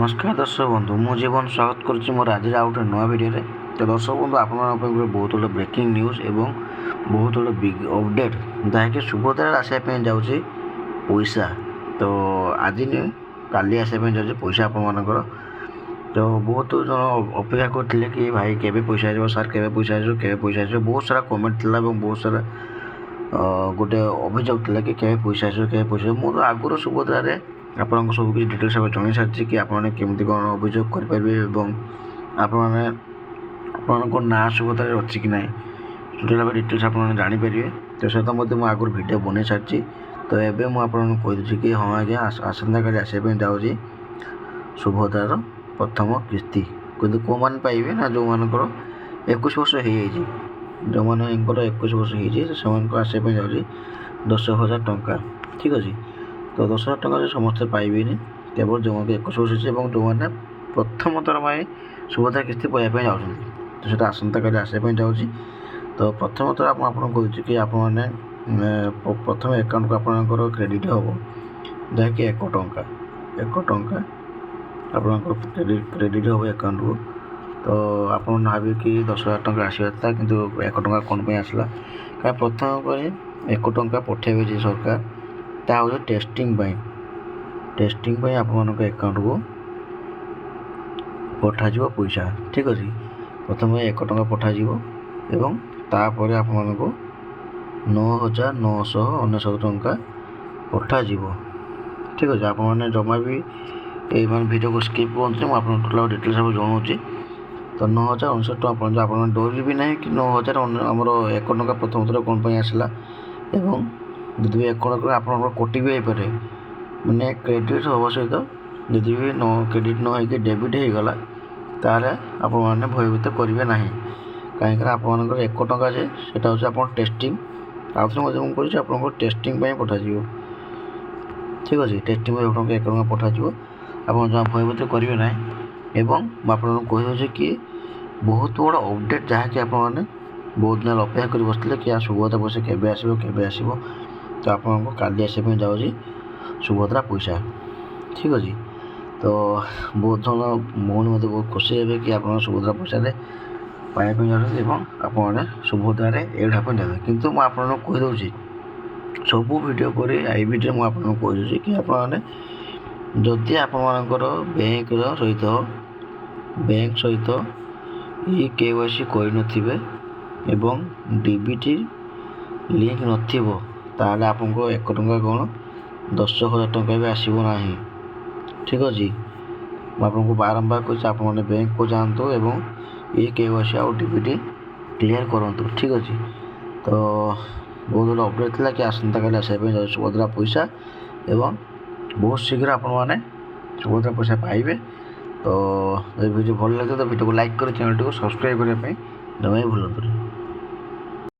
नमस्कार दर्शक बंधु मु जीवन स्वागत करुच्ची मोर आज आउ गोटे नुआ भिडियो तो दर्शक बंधु आप बहुत गुड ब्रेकिंग न्यूज एवं बहुत गुड बिग अपडेट जहाँकि सुभद्रा आसापी जाऊँगी पैसा तो आज नहीं काली आसापी जाऊँगी पैसा आपर तो बहुत जन अपेक्षा करते कि भाई केवे पैसा आस सार के पैसा आस के पैसा आस बहुत सारा कमेंट था बहुत सारा गोटे अभियोग था कि केवे पैसा आस के पैसा मुझे आगुरी सुभद्रा आपन सब किसी डिटेल्स जन सारी कि आपने केमती कौन अभियोग करेंगे आप ना सुभद्रा अच्छी कि ना टोटाल डिटेल्स आप जापर तो सहित मुझे आगुरी भिडियो बन सारी तो ये मुझे कहीदे कि हाँ आज्ञा आसंता काली आसापी जाऊँगी सुभद्रार प्रथम किस्ती कितु कौ मैंने पाइबे ना जो मान 21 वर्ष हो जो मैंने 21 वर्ष हो आसापी जाऊँगी 10,000 टंका ठीक अच्छे तो 10,000 टंका समस्ते पाइबे केवल जो 21 वर्ष हो जो मैंने प्रथम थर पर सुभद्रा किस्ती पाइबा जाऊँ तो सीटा आसंता काली आसापी जाऊँगी तो प्रथम थर आपको कहूँ कि आपने प्रथम एकाउंट को आपंकर क्रेडिट हम जहाँकि 1 टंका आपंकर क्रेडिट हम एकाउंट को तो आप भावे कि 10,000 टंका आसवा था कि 1 टंका कौन पर आसला क्या प्रथम पर 1 टंका पठेबे सरकार ता हूँ टेस्टिंग आप एकाउंट को पठाज पैसा ठीक अच्छे प्रथम 1 टंका पठाज एवं तापर आपको 9,999 टंका पठाज ठीक अच्छे आप जमा भी ये भिडियो को स्किप करते मुझे टोटाल डिटेल्स सब जनाऊँगी तो 9,999 टका पहुँच आप डर भी ना कि 9,000 आमर 1 टंका प्रथम थर कौन पर आसला एवं यदि 1 टंका आप कोटी भी होपे मैंने क्रेडिट हम सहित यदि भी क्रेडिट न हो डेबिट हो गला ताले आप भयभीत करेंगे ना कहीं आप 1 टंका जे सेटा हूँ आप टेस्टिंग आउे मजे मुझे आप टेस्टिंग पठाज ठीक अच्छे टेस्टिंग 1 टंका पठाज आप जहाँ भयभीत करेंगे ना एवं मुझे कि बहुत बड़ा अपडेट जहाँकि आपने बहुत दिन अपेक्षा कर बसते कि सुभद्रा पैसा केवे आसो तो आपको काली आसापी जाऊँगी सुभद्रा पैसा ठीक अच्छे तो बहुत जन भौणी मत बहुत खुशी हे कि आप सुभद्रा पैसा पाइप जाऊँगी आपने सुभद्रार एड हापी जाते कितु मुझे कहीदे सबू भिडियो पर आई भिडियो मुझे कहीदे कि आपने जदि आपर बैंक सहित KYC कर एवं डीबीटी लिंक नथिबो ताले आपको 1 टंका कौन 10,000 टंका भी आसब ना ठीक अच्छे मुझे बारंबार कह आप बैंक को जातु एवं KYC आउ डीबीटी क्लियर करूँ ठीक अच्छे तो बहुत बड़ा अपडेट था कि आसंता काली आसापी सुभद्रा पैसा एवं बहुत शीघ्र आपने सुभद्रा पैसा पाइबे तो ये वीडियो भल लगे तो वीडियो को लाइक कर चैनल को सब्सक्राइब करने जमा भूलु।